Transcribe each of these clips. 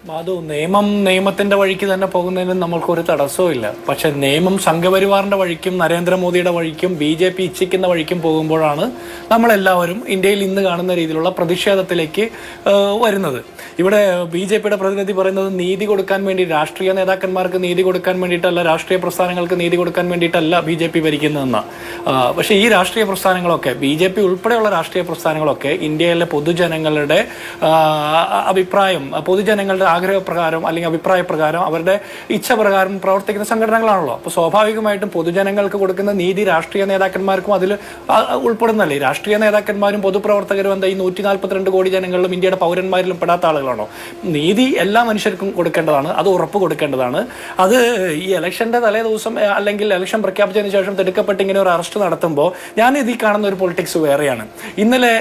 മാധു, നിയമത്തിന്റെ വഴിക്ക് തന്നെ പോകുന്നതിന് നമ്മൾക്കൊരു തടസ്സവും ഇല്ല. പക്ഷെ നിയമം സംഘപരിവാറിന്റെ വഴിക്കും നരേന്ദ്രമോദിയുടെ വഴിക്കും BJP ഇച്ഛിക്കുന്ന വഴിക്കും പോകുമ്പോഴാണ് നമ്മളെല്ലാവരും ഇന്ത്യയിൽ ഇന്ന് കാണുന്ന രീതിയിലുള്ള പ്രതിഷേധത്തിലേക്ക് വരുന്നത്. ഇവിടെ BJPയുടെ പ്രതിനിധി പറയുന്നത് നീതി കൊടുക്കാൻ വേണ്ടി, രാഷ്ട്രീയ നേതാക്കന്മാർക്ക് നീതി കൊടുക്കാൻ വേണ്ടിയിട്ടല്ല, രാഷ്ട്രീയ പ്രസ്ഥാനങ്ങൾക്ക് നീതി കൊടുക്കാൻ വേണ്ടിയിട്ടല്ല BJP ഭരിക്കുന്നതെന്ന. പക്ഷേ ഈ രാഷ്ട്രീയ പ്രസ്ഥാനങ്ങളൊക്കെ, BJP ഉൾപ്പെടെയുള്ള രാഷ്ട്രീയ പ്രസ്ഥാനങ്ങളൊക്കെ ഇന്ത്യയിലെ പൊതുജനങ്ങളുടെ അഭിപ്രായം, പൊതുജനങ്ങളുടെ ആഗ്രഹപ്രകാരം അല്ലെങ്കിൽ അഭിപ്രായപ്രകാരം അവരുടെ ഇച്ഛപ്രകാരം പ്രവർത്തിക്കുന്ന സംഘടനകളാണല്ലോ. അപ്പോൾ സ്വാഭാവികമായിട്ടും പൊതുജനങ്ങൾക്ക് കൊടുക്കുന്ന നീതി രാഷ്ട്രീയ നേതാക്കന്മാർക്കും അതിൽ ഉൾപ്പെടുന്നല്ലേ. രാഷ്ട്രീയ നേതാക്കന്മാരും പൊതുപ്രവർത്തകരും എന്താ ഈ 142 കോടി ജനങ്ങളിലും ഇന്ത്യയുടെ പൗരന്മാരിലും പെടാത്ത ആളുകളാണോ? നീതി എല്ലാ മനുഷ്യർക്കും കൊടുക്കേണ്ടതാണ്, അത് ഉറപ്പ് കൊടുക്കേണ്ടതാണ്. അത് ഈ ഇലക്ഷന്റെ തലേ ദിവസം അല്ലെങ്കിൽ ഇലക്ഷൻ പ്രഖ്യാപിച്ചതിന് ശേഷം തിടുക്കപ്പെട്ട് ഇങ്ങനെ ഒരു അറസ്റ്റ് നടത്തുമ്പോൾ ഞാൻ ഇതിൽ കാണുന്ന ഒരു പൊളിറ്റിക്സ് വേറെയാണ്. ഇന്നലെ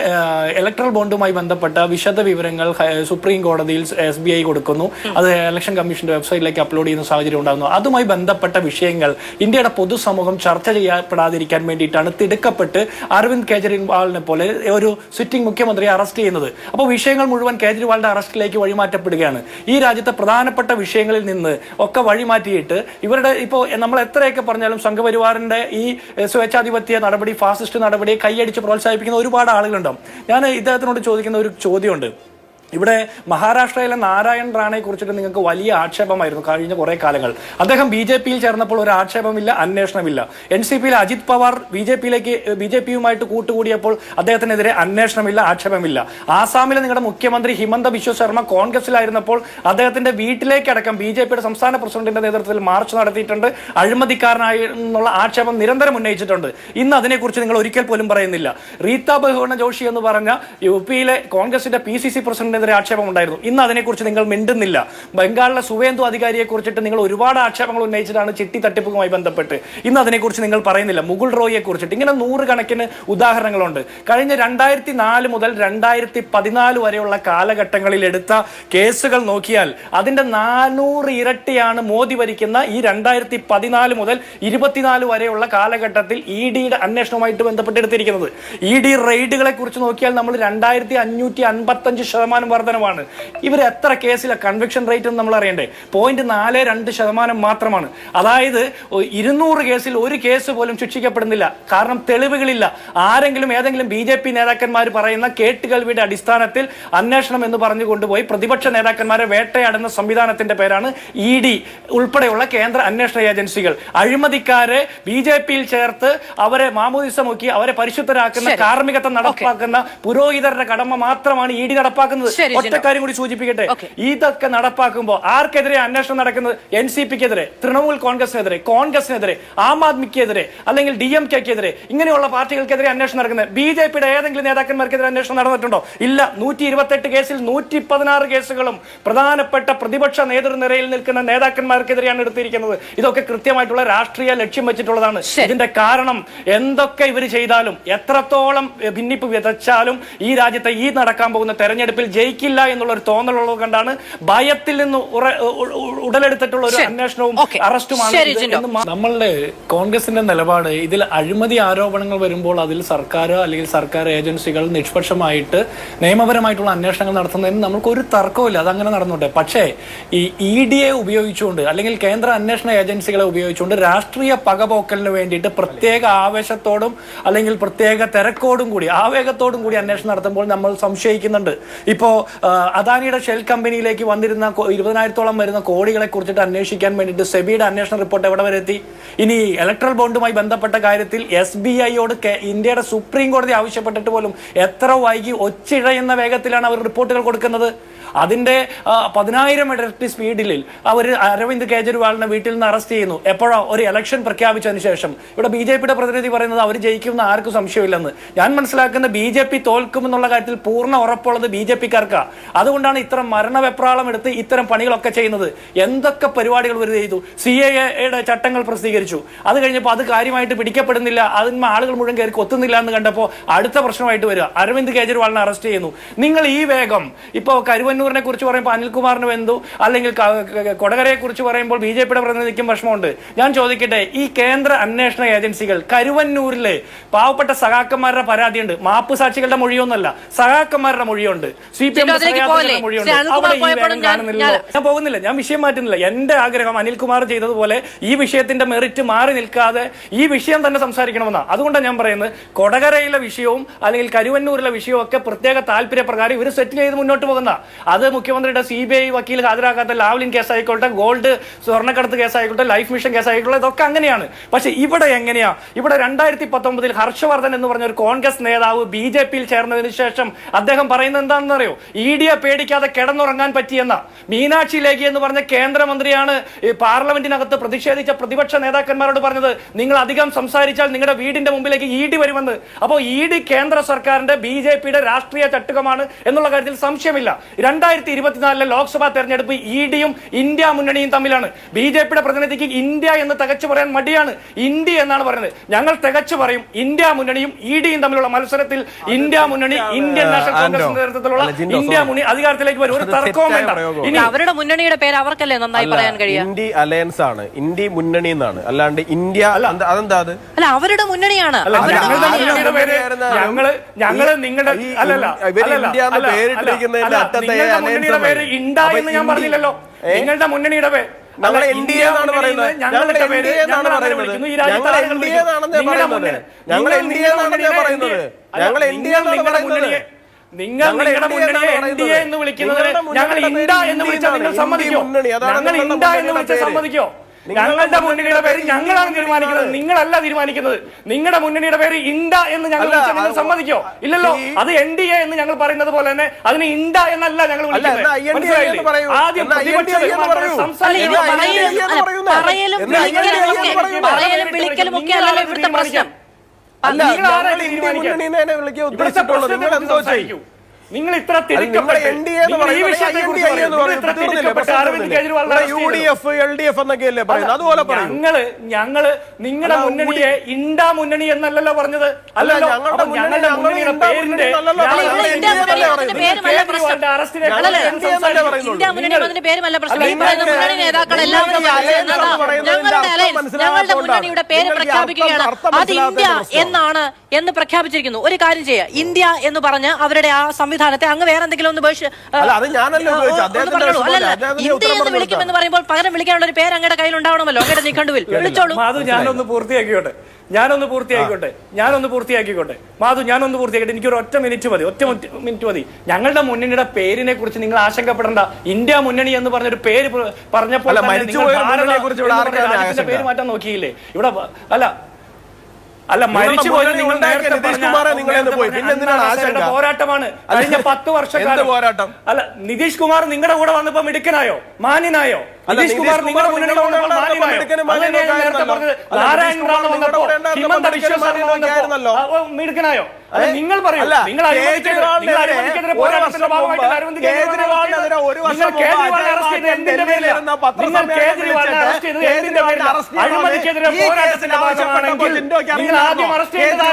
ഇലക്ട്രൽ ബോണ്ടുമായി ബന്ധപ്പെട്ട വിശദ വിവരങ്ങൾ സുപ്രീം കോടതിയിൽ SBI കൊടുക്കുന്നു, അത് ഇലക്ഷൻ കമ്മീഷന്റെ വെബ്സൈറ്റിലേക്ക് അപ്ലോഡ് ചെയ്യുന്ന സാഹചര്യം ഉണ്ടാകുന്നു. അതുമായി ബന്ധപ്പെട്ട വിഷയങ്ങൾ ഇന്ത്യയുടെ പൊതുസമൂഹം ചർച്ച ചെയ്യപ്പെടാതിരിക്കാൻ വേണ്ടിയിട്ടാണ് തിടുക്കപ്പെട്ട് അരവിന്ദ് കെജ്രിവാളിനെ പോലെ ഒരു സിറ്റിംഗ് മുഖ്യമന്ത്രിയെ അറസ്റ്റ് ചെയ്യുന്നത്. അപ്പോൾ വിഷയങ്ങൾ മുഴുവൻ കേജ്രിവാളിന്റെ അറസ്റ്റിലേക്ക് വഴിമാറ്റപ്പെടുകയാണ്. ഈ രാജ്യത്തെ പ്രധാനപ്പെട്ട വിഷയങ്ങളിൽ നിന്ന് ഒക്കെ വഴിമാറ്റിയിട്ട് ഇവരുടെ ഇപ്പോൾ നമ്മൾ എത്രയൊക്കെ പറഞ്ഞാലും സംഘപരിവാറിന്റെ ഈ സ്വേച്ഛാധിപത്യ നടപടി, ഫാസിസ്റ്റ് നടപടിയെ കൈയടിച്ച് പ്രോത്സാഹിപ്പിക്കുന്ന ഒരുപാട് ആളുകളുണ്ടാവും. ഞാൻ ഇദ്ദേഹത്തിനോട് ചോദിക്കുന്ന ഒരു ചോദ്യമുണ്ട്. ഇവിടെ മഹാരാഷ്ട്രയിലെ നാരായൺ റാണയെ കുറിച്ചിട്ട് നിങ്ങൾക്ക് വലിയ ആക്ഷേപമായിരുന്നു കഴിഞ്ഞ കുറെ കാലങ്ങൾ. അദ്ദേഹം BJPയിൽ ചേർന്നപ്പോൾ ഒരു ആക്ഷേപമില്ല, അന്വേഷണമില്ല. NCPയിലെ അജിത് പവാർ BJPയുമായിട്ട് കൂട്ടുകൂടിയപ്പോൾ അദ്ദേഹത്തിനെതിരെ അന്വേഷണമില്ല, ആക്ഷേപമില്ല. ആസാമിലെ നിങ്ങളുടെ മുഖ്യമന്ത്രി ഹിമന്ത ബിശ്വ ശർമ്മ കോൺഗ്രസിലായിരുന്നപ്പോൾ അദ്ദേഹത്തിന്റെ വീട്ടിലേക്കടക്കം BJPയുടെ സംസ്ഥാന പ്രസിഡന്റിന്റെ നേതൃത്വത്തിൽ മാർച്ച് നടത്തിയിട്ടുണ്ട്, അഴിമതിക്കാരനായി എന്നുള്ള ആക്ഷേപം നിരന്തരം ഉന്നയിച്ചിട്ടുണ്ട്. ഇന്ന് അതിനെക്കുറിച്ച് നിങ്ങൾ ഒരിക്കൽ പോലും പറയുന്നില്ല. റീത്ത ബഹുഗുണ ജോഷി എന്ന് പറഞ്ഞ UPയിലെ കോൺഗ്രസിന്റെ PCC പ്രസിഡന്റ് ആക്ഷേപം ഉണ്ടായിരുന്നു. ഇന്ന് അതിനെക്കുറിച്ച് നിങ്ങൾ മിണ്ടുന്നില്ല. ബംഗാളിലെ സുവേന്ദു അധികാരിയെ കുറിച്ചിട്ട് നിങ്ങൾ ഒരുപാട് ആക്ഷേപങ്ങൾ ഉന്നയിച്ചിട്ടാണ് ചിട്ടി തട്ടിപ്പുമായി ബന്ധപ്പെട്ട്. ഇന്ന് അതിനെക്കുറിച്ച് നിങ്ങൾ പറയുന്നില്ല. മുകുൾ റോയിയെ കുറിച്ചിട്ട് ഇങ്ങനെ 100 കണക്കിന് ഉദാഹരണങ്ങളുണ്ട്. കഴിഞ്ഞ 2004 മുതൽ 2014 വരെയുള്ള കാലഘട്ടങ്ങളിൽ എടുത്ത കേസുകൾ നോക്കിയാൽ അതിന്റെ 400 ഇരട്ടിയാണ് മോദി ഭരിക്കുന്ന ഈ 2014 മുതൽ 24 വരെയുള്ള കാലഘട്ടത്തിൽ EDയുടെ അന്വേഷണവുമായിട്ട് ബന്ധപ്പെട്ട് എടുത്തിരിക്കുന്നത്. ED റെയ്ഡുകളെ കുറിച്ച് നോക്കിയാൽ നമ്മൾ 2555% വർധനമാണ്. ഇവർ എത്ര കേസിലെ കൺവിക്ഷൻ റേറ്റ് എന്ന് നമ്മൾ അറിയണ്ടേ? 0.42% മാത്രമാണ്. അതായത് 200 കേസിൽ ഒരു കേസ് പോലും ശിക്ഷിക്കപ്പെടുന്നില്ല. കാരണം തെളിവുകളില്ല. ആരെങ്കിലും ഏതെങ്കിലും BJP നേതാക്കന്മാർ പറയുന്ന കേട്ടുകേൾവിയുടെ അടിസ്ഥാനത്തിൽ അന്വേഷണം എന്ന് പറഞ്ഞു കൊണ്ടുപോയി പ്രതിപക്ഷ നേതാക്കന്മാരെ വേട്ടയാടുന്ന സംവിധാനത്തിന്റെ പേരാണ് ED ഉൾപ്പെടെയുള്ള കേന്ദ്ര അന്വേഷണ ഏജൻസികൾ. അഴിമതിക്കാരെ BJPയിൽ ചേർത്ത് അവരെ മാമോദിസ മുക്കി അവരെ പരിശുദ്ധരാക്കുന്ന, കാർമ്മികത്വം നടപ്പാക്കുന്ന പുരോഹിതരുടെ കടമ മാത്രമാണ് ED നടപ്പാക്കുന്നത്. ഒറ്റ കാര്യം കൂടി സൂചിപ്പിക്കട്ടെ. ഇതൊക്കെ നടപ്പാക്കുമ്പോൾ ആർക്കെതിരെ അന്വേഷണം നടക്കുന്നത്? NCPക്കെതിരെ, തൃണമൂൽ കോൺഗ്രസിനെതിരെ, ആം ആദ്മിക്കെതിരെ, അല്ലെങ്കിൽ DMKക്കെതിരെ, ഇങ്ങനെയുള്ള പാർട്ടികൾക്കെതിരെ അന്വേഷണം നടക്കുന്നത്. BJPയുടെ ഏതെങ്കിലും നേതാക്കന്മാർക്കെതിരെ അന്വേഷണം നടന്നിട്ടുണ്ടോ? ഇല്ല. 128 കേസിൽ 116 കേസുകളും പ്രധാനപ്പെട്ട പ്രതിപക്ഷ നേതൃനിരയിൽ നിൽക്കുന്ന നേതാക്കന്മാർക്കെതിരെയാണ് എടുത്തിരിക്കുന്നത്. ഇതൊക്കെ കൃത്യമായിട്ടുള്ള രാഷ്ട്രീയ ലക്ഷ്യം വെച്ചിട്ടുള്ളതാണ്. ഇതിന്റെ കാരണം എന്തൊക്കെ ഇവർ ചെയ്താലും, എത്രത്തോളം ഭിന്നിപ്പ് വിതച്ചാലും ഈ രാജ്യത്തെ ഈ നടക്കാൻ പോകുന്ന തെരഞ്ഞെടുപ്പിൽ ജയിക്കില്ല എന്നുള്ള ഒരു തോന്നലുള്ളത് കണ്ടാണ് ഭയത്തിൽ നിന്ന് ഉടലെടുത്തിട്ടുള്ള ഒരു അന്വേഷണവും അറസ്റ്റുമാണ്. നമ്മളുടെ കോൺഗ്രസിന്റെ നിലപാട്, ഇതിൽ അഴിമതി ആരോപണങ്ങൾ വരുമ്പോൾ അതിൽ സർക്കാർ അല്ലെങ്കിൽ സർക്കാർ ഏജൻസികൾ നിഷ്പക്ഷമായിട്ട് നിയമപരമായിട്ടുള്ള അന്വേഷണങ്ങൾ നടത്തുന്നതിന് നമ്മൾക്ക് ഒരു തർക്കമില്ല, അതങ്ങനെ നടന്നോട്ടെ. പക്ഷേ ഈ EDയെ ഉപയോഗിച്ചുകൊണ്ട് അല്ലെങ്കിൽ കേന്ദ്ര അന്വേഷണ ഏജൻസികളെ ഉപയോഗിച്ചുകൊണ്ട് രാഷ്ട്രീയ പകപോക്കലിന് വേണ്ടിയിട്ട് പ്രത്യേക ആവേശത്തോടും അല്ലെങ്കിൽ പ്രത്യേക തിരക്കോടും കൂടി, ആവേഗത്തോടും കൂടി അന്വേഷണം നടത്തുമ്പോൾ നമ്മൾ സംശയിക്കുന്നുണ്ട്. ഇപ്പോ അദാനിയുടെ ഷെൽ കമ്പനിയിലേക്ക് വന്നിരുന്ന 20,000-ഓളം വരുന്ന കോടികളെ കുറിച്ചിട്ട് അന്വേഷിക്കാൻ വേണ്ടിയിട്ട് സെബിയുടെ അന്വേഷണ റിപ്പോർട്ട് എവിടെ വരെ എത്തി? ഇനി ഇലക്ട്രൽ ബോണ്ടുമായി ബന്ധപ്പെട്ട കാര്യത്തിൽ SBIയോട് ഇന്ത്യയുടെ സുപ്രീം കോടതി ആവശ്യപ്പെട്ടിട്ട് പോലും എത്ര വൈകി, ഒച്ചിഴയുന്ന വേഗത്തിലാണ് അവർ റിപ്പോർട്ടുകൾ കൊടുക്കുന്നത്. അതിന്റെ 10,000 ഇരട്ടി സ്പീഡിൽ അവർ അരവിന്ദ് കെജ്രിവാളിനെ വീട്ടിൽ നിന്ന് അറസ്റ്റ് ചെയ്യുന്നു. എപ്പോഴോ? ഒരു ഇലക്ഷൻ പ്രഖ്യാപിച്ചതിന് ശേഷം. ഇവിടെ BJPയുടെ പ്രതിനിധി പറയുന്നത് അവർ ജയിക്കുമെന്ന് ആർക്കും സംശയമില്ലെന്ന്. ഞാൻ മനസ്സിലാക്കുന്ന BJP തോൽക്കുമെന്നുള്ള കാര്യത്തിൽ പൂർണ്ണ ഉറപ്പുള്ളത് BJPക്കാർക്കാ. അതുകൊണ്ടാണ് ഇത്തരം മരണവെപ്രാളം എടുത്ത് ഇത്തരം പണികളൊക്കെ ചെയ്യുന്നത്. എന്തൊക്കെ പരിപാടികൾ ഇവർ ചെയ്തു. CAAയുടെ ചട്ടങ്ങൾ പ്രസിദ്ധീകരിച്ചു. അത് കഴിഞ്ഞപ്പോൾ അത് കാര്യമായിട്ട് പിടിക്കപ്പെടുന്നില്ല, അതിന്മേൽ ആളുകൾ മുഴുവൻ കയറി കൊത്തുന്നില്ല എന്ന് കണ്ടപ്പോൾ അടുത്ത പ്രശ്നമായിട്ട് വരിക, അരവിന്ദ് കെജ്രിവാളിനെ അറസ്റ്റ് ചെയ്യുന്നു. നിങ്ങൾ ഈ വേഗം ഇപ്പോൾ കരുവന്നൂർ കരുവന്നൂരിനെ കുറിച്ച് പറയുമ്പോൾ അനിൽകുമാറിന് വെന്തു, അല്ലെങ്കിൽ കൊടകരയെ കുറിച്ച് പറയുമ്പോൾ BJPയുടെ പ്രതിനിധിക്കും വിഷമമുണ്ട്. ഞാൻ ചോദിക്കട്ടെ, ഈ കേന്ദ്ര അന്വേഷണ ഏജൻസികൾ കരുവന്നൂരിലെ പാവപ്പെട്ട സഖാക്കന്മാരുടെ പരാതിയുണ്ട്, മാപ്പ് സാക്ഷികളുടെ മൊഴിയൊന്നുമല്ല, സഖാക്കന്മാരുടെ മൊഴിയുണ്ട്, CPM മൊഴിയുണ്ട്. അവിടെ ഈ വേഗം കാണുന്നില്ലല്ലോ. ഞാൻ പോകുന്നില്ല, ഞാൻ വിഷയം മാറ്റുന്നില്ല. എന്റെ ആഗ്രഹം അനിൽകുമാർ ചെയ്തതുപോലെ ഈ വിഷയത്തിന്റെ മെറിറ്റ് മാറി നിൽക്കാതെ ഈ വിഷയം തന്നെ സംസാരിക്കണമെന്നാണ്. അതുകൊണ്ടാണ് ഞാൻ പറയുന്നത്, കൊടകരയിലെ വിഷയവും അല്ലെങ്കിൽ കരുവന്നൂരിലെ വിഷയവും ഒക്കെ പ്രത്യേക താല്പര്യപ്രകാരം ഇവർ സെറ്റിൽ ചെയ്ത് മുന്നോട്ട് പോകുന്ന, അത് മുഖ്യമന്ത്രിയുടെ CBI വക്കീൽ ഹാജരാക്കാത്ത ലാവ്ലിൻ കേസ് ആയിക്കോട്ടെ, ഗോൾഡ് സ്വർണ്ണക്കടത്ത് കേസ് ആയിക്കോട്ടെ, ലൈഫ് മിഷൻ കേസ് ആയിക്കോട്ടെ, ഇതൊക്കെ അങ്ങനെയാണ്. പക്ഷെ ഇവിടെ എങ്ങനെയാ? ഇവിടെ 2019 ഹർഷവർദ്ധൻ എന്ന് പറഞ്ഞ ഒരു കോൺഗ്രസ് നേതാവ് BJPയിൽ ചേർന്നതിന് ശേഷം അദ്ദേഹം പറയുന്നത് എന്താണെന്ന് അറിയോ? EDയെ പേടിക്കാതെ കിടന്നുറങ്ങാൻ പറ്റിയെന്ന. മീനാക്ഷി ലേഖി എന്ന് പറഞ്ഞ കേന്ദ്രമന്ത്രിയാണ് പാർലമെന്റിനകത്ത് പ്രതിഷേധിച്ച പ്രതിപക്ഷ നേതാക്കന്മാരോട് പറഞ്ഞത്, നിങ്ങൾ അധികം സംസാരിച്ചാൽ നിങ്ങളുടെ വീടിന്റെ മുമ്പിലേക്ക് ED വരുമെന്ന്. അപ്പോൾ ED കേന്ദ്ര സർക്കാരിന്റെ BJPയുടെ രാഷ്ട്രീയ ചട്ടുകമാണ് എന്നുള്ള കാര്യത്തിൽ സംശയമില്ല. 2024 ലോക്സഭാ തെരഞ്ഞെടുപ്പ് EDയും ഇന്ത്യ മുന്നണിയും തമ്മിലാണ്. BJPയുടെ പ്രതിനിധിക്ക് ഇന്ത്യ എന്ന് തികച്ചു പറയാൻ മടിയാണ്, ഇന്ത്യ എന്നാണ് പറയുന്നത്. ഞങ്ങൾ തികച്ചു പറയും, ഇന്ത്യ മുന്നണിയും EDയും തമ്മിലുള്ള മത്സരത്തിൽ ഇന്ത്യ മുന്നണി, ഇന്ത്യൻ നാഷണൽ കോൺഗ്രസ് നേതൃത്വത്തിലുള്ള ഇന്ത്യ മുന്നണി അധികാരത്തിലേക്ക് വരും. ഒരു തർക്കവും വേണ്ട. ഇനി അവരുടെ മുന്നണിയുടെ പേര് അവർക്കല്ലേ നന്നായി പറയാൻ കഴിയും? ഇന്ത്യ അലയൻസ് ആണ്, ഇന്ത്യ മുന്നണി എന്നാണ്, അല്ലാണ്ട് ഇന്ത്യ അതെന്താ? അത് അല്ല, അവരുടെ മുന്നണിയാണ്. ഞങ്ങളുടെ പേര് ഞങ്ങള് നിങ്ങളുടെ മുന്നണിയുടെ പേര് ഇണ്ട എന്ന് ഞാൻ പറഞ്ഞില്ലല്ലോ. നിങ്ങളുടെ മുന്നണിയുടെ പേര് ഞങ്ങൾ NDA എന്നാണ് പറയുന്നത്. ഞങ്ങളുടെ പേര് ഞങ്ങൾ വിളിക്കുന്നു. ഈ രാജ്യത്തെ നിങ്ങളുടെ മുന്നണി, ഞങ്ങൾ NDA എന്നാണ് പറയുന്നത്. ഞങ്ങൾ NDA എന്നാണ് പറയുന്നത്. നിങ്ങൾ നിങ്ങളുടെ മുന്നണിയെ NDA എന്ന് വിളിക്കുന്നത് ഞങ്ങൾ ഇണ്ട എന്ന് വിളിച്ചാൽ നിങ്ങൾ സമ്മതിക്കോ? ഞങ്ങൾ ഇണ്ട എന്ന് വിളിച്ചാൽ സമ്മതിക്കോ? ഞങ്ങളുടെ മുന്നണിയുടെ പേര് ഞങ്ങളാണ് തീരുമാനിക്കുന്നത്, നിങ്ങളല്ല തീരുമാനിക്കുന്നത്. നിങ്ങളുടെ മുന്നണിയുടെ പേര് ഇണ്ട എന്ന് ഞങ്ങൾ വിളിച്ചാൽ നിങ്ങൾ സമ്മതിക്കോ? ഇല്ലല്ലോ. അത് NDA എന്ന് ഞങ്ങൾ പറയുന്നത് പോലെ തന്നെ അതിന് ഇണ്ട എന്നല്ല ഞങ്ങൾ വിളിക്കുന്നത്. ആദ്യം നിങ്ങൾ ഇത്ര ഞങ്ങള് നിങ്ങളുടെ മുന്നണിയെ ഇന്ത്യ മുന്നണി എന്നല്ലല്ലോ പറഞ്ഞത്. അല്ലല്ലോ, ഞങ്ങളുടെ മുന്നണിയുടെ പേരിന്റെ മുന്നണിയുടെ പേര് പ്രഖ്യാപിക്കുകയാണ്. അത് ഇന്ത്യ എന്നാണ് എന്ന് പ്രഖ്യാപിച്ചിരിക്കുന്നു. ഒരു കാര്യം ചെയ്യാം, ഇന്ത്യ എന്ന് പറഞ്ഞ് അവരുടെ ആ സംവിധാനത്തെ അങ്ങ് വേറെ എന്തെങ്കിലും ഒന്ന് ഇന്ത്യ എന്ന് വിളിക്കുമെന്ന് പറയുമ്പോൾ പകരം വിളിക്കാനുള്ള ഒരു പേര് അങ്ങയുടെ കയ്യിൽ ഉണ്ടാവണമല്ലോ. അങ്ങയുടെ നിഘണ്ടുവിൽ വിളിച്ചോളൂ. മാധു, ഞാനൊന്ന് പൂർത്തിയാക്കിക്കോട്ടെ. മാധു, ഞാനൊന്ന് പൂർത്തിയാക്കട്ടെ. എനിക്കൊരു ഒറ്റ മിനിറ്റ് മതി. ഞങ്ങളുടെ മുന്നണിയുടെ പേരിനെ കുറിച്ച് നിങ്ങൾ ആശങ്കപ്പെടേണ്ട. ഇന്ത്യ മുന്നണി എന്ന് പറഞ്ഞൊരു പേര് പറഞ്ഞപ്പോൾ പേര് മാറ്റാൻ നോക്കിയില്ലേ? ഇവിടെ അല്ല, മരിച്ചുപോയത് നിങ്ങൾ പോരാട്ടമാണ് കഴിഞ്ഞ 10 വർഷക്കാലം പോരാട്ടം. അല്ല, നിതീഷ് കുമാർ നിങ്ങളുടെ കൂടെ വന്നപ്പോ മിടുക്കനായോ, മാന്യനായോ? നിതീഷ് കുമാർ നിങ്ങളുടെ മുന്നിൽ നേരത്തെ പറഞ്ഞത് നാരായണ റാണു വന്നപ്പോ, ഹിമന്ത വിശ്വ ശർമ്മ വന്നപ്പോ മിടുക്കനായോ? നിങ്ങൾ പറയൂ. നിങ്ങൾ അഴിമതിക്കെതിരെ പോരാട്ടത്തിന്റെ ഭാഗമായിട്ട് അരവിന്ദ് കേജ്രിവാളിനെ അറസ്റ്റ് ചെയ്ത് എന്തിന്റെ പേരിലാണ്? നിങ്ങൾ കേജ്രിവാളിനെ അറസ്റ്റ് ചെയ്തത് എന്തിന്റെ പേരിലാണ്? അഴിമതിക്കെതിരെ പോരാട്ടത്തിന്റെ ഭാഗമാണെങ്കിൽ നിങ്ങൾ ആദ്യം അറസ്റ്റ് ചെയ്യേണ്ടത്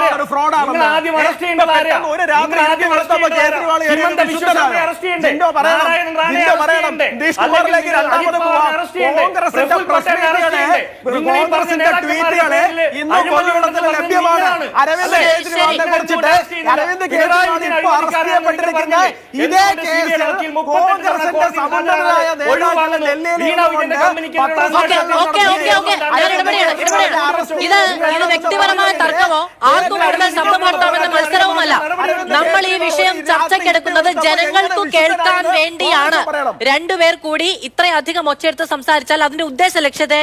ഹിമന്ത വിശ്വ ശർമ്മയെ അറസ്റ്റ് ചെയ്യണ്ടേ? നാരായണ റാണയെ അറസ്റ്റ് ചെയ്യണ്ടേ? അരവിന്ദ് കേജ്രിവാൾ ഇപ്പോൾ അറസ്റ്റ് ചെയ്യപ്പെട്ടിരിക്കുന്ന ഇതേ കേസിൽ കോൺഗ്രസിന്റെ സമന്വയനായ നേതാക്കൾ ഇത് വ്യക്തിപരമായ തർക്കമോ ആർക്കും കൂടുതൽ ശബ്ദമാർത്താമെന്ന മത്സരവുമല്ല. നമ്മൾ ഈ വിഷയം ചർച്ചയ്ക്കെടുക്കുന്നത് ജനങ്ങൾക്ക് കേൾക്കാൻ വേണ്ടിയാണ്. രണ്ടുപേർ കൂടി ഇത്രയധികം ഒച്ചയെടുത്ത് സംസാരിച്ചാൽ അതിന്റെ ഉദ്ദേശ ലക്ഷ്യത്തെ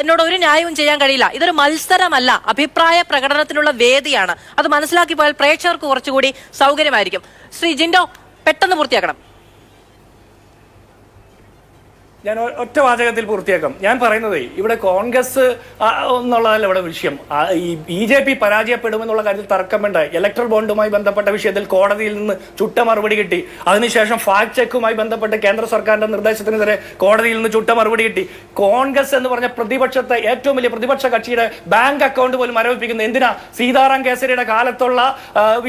എന്നോട് ഒരു ന്യായവും ചെയ്യാൻ കഴിയില്ല. ഇതൊരു മത്സരമല്ല, അഭിപ്രായ പ്രകടനത്തിനുള്ള വേദിയാണ്. അത് മനസ്സിലാക്കി പോയാൽ പ്രേക്ഷകർക്ക് കുറച്ചുകൂടി സൗകര്യമായിരിക്കും. ശ്രീ ജിൻഡോ, പെട്ടെന്ന് പൂർത്തിയാക്കണം. ഞാൻ ഒറ്റ വാചകത്തിൽ പൂർത്തിയാക്കാം. ഞാൻ പറയുന്നത് ഇവിടെ കോൺഗ്രസ് എന്നുള്ളതല്ല ഇവിടെ വിഷയം. ഈ BJP പരാജയപ്പെടുമെന്നുള്ള കാര്യത്തിൽ തർക്കം വേണ്ട. ഇലക്ട്രൽ ബോണ്ടുമായി ബന്ധപ്പെട്ട വിഷയത്തിൽ കോടതിയിൽ നിന്ന് ചുട്ട മറുപടി കിട്ടി. അതിനുശേഷം ഫാക്ട് ചെക്കുമായി ബന്ധപ്പെട്ട് കേന്ദ്ര സർക്കാരിന്റെ നിർദ്ദേശത്തിനെതിരെ കോടതിയിൽ നിന്ന് ചുട്ട മറുപടി കിട്ടി. കോൺഗ്രസ് എന്ന് പറഞ്ഞ പ്രതിപക്ഷത്തെ ഏറ്റവും വലിയ പ്രതിപക്ഷ കക്ഷിയുടെ ബാങ്ക് അക്കൗണ്ട് പോലും മരവിപ്പിക്കുന്നത് എന്തിനാ? സീതാറാം കേസരിയുടെ കാലത്തുള്ള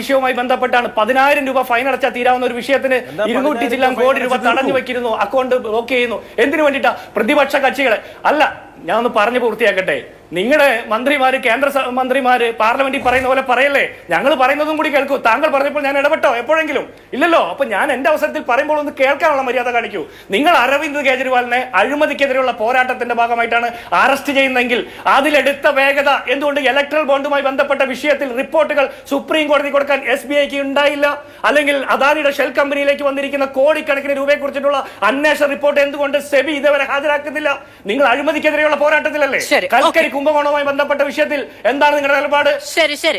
വിഷയവുമായി ബന്ധപ്പെട്ടാണ്. 10,000 രൂപ ഫൈൻ അടച്ചാൽ തീരാവുന്ന ഒരു വിഷയത്തിന് 200 ചില്ലാൻ കോടി രൂപ തടഞ്ഞു വെക്കുന്നു, അക്കൗണ്ട് ബ്ലോക്ക് ചെയ്യുന്നു. എന്തിനു വേണ്ടിയിട്ടാ? പ്രതിപക്ഷ കക്ഷികളെ അല്ല. ഞാൻ ഒന്ന് പറഞ്ഞു പൂർത്തിയാക്കട്ടെ. നിങ്ങളുടെ മന്ത്രിമാര്, കേന്ദ്ര മന്ത്രിമാര് പാർലമെന്റിൽ പറയുന്ന പോലെ പറയല്ലേ? ഞങ്ങൾ പറയുന്നതും കൂടി കേൾക്കൂ. താങ്കൾ പറഞ്ഞപ്പോൾ ഞാൻ ഇടപെട്ടോ എപ്പോഴെങ്കിലും? ഇല്ലല്ലോ. അപ്പൊ ഞാൻ എന്റെ അവസരത്തിൽ പറയുമ്പോൾ ഒന്ന് കേൾക്കാനുള്ള മര്യാദ കാണിക്കൂ. നിങ്ങൾ അരവിന്ദ് കെജ്രിവാളിനെ അഴിമതിക്കെതിരെയുള്ള പോരാട്ടത്തിന്റെ ഭാഗമായിട്ടാണ് അറസ്റ്റ് ചെയ്യുന്നതെങ്കിൽ അതിലെടുത്ത വേഗത എന്തുകൊണ്ട് ഇലക്ട്രൽ ബോണ്ടുമായി ബന്ധപ്പെട്ട വിഷയത്തിൽ റിപ്പോർട്ടുകൾ സുപ്രീം കോടതി കൊടുക്കാൻ SBIക്ക് ഉണ്ടായില്ല? അല്ലെങ്കിൽ അദാനിയുടെ ഷെൽ കമ്പനിയിലേക്ക് വന്നിരിക്കുന്ന കോടിക്കണക്കിന് രൂപയെ കുറിച്ചിട്ടുള്ള അന്വേഷണ റിപ്പോർട്ട് എന്തുകൊണ്ട് സെബി ഇതുവരെ ഹാജരാക്കുന്നില്ല? നിങ്ങൾ അഴിമതിക്കെതിരെയുള്ള പോരാട്ടത്തിലല്ലേ? കൽക്കരി കുംഭകോണവുമായി ബന്ധപ്പെട്ട വിഷയത്തിൽ എന്താണ് നിങ്ങളുടെ നിലപാട്? ശരി ശരി.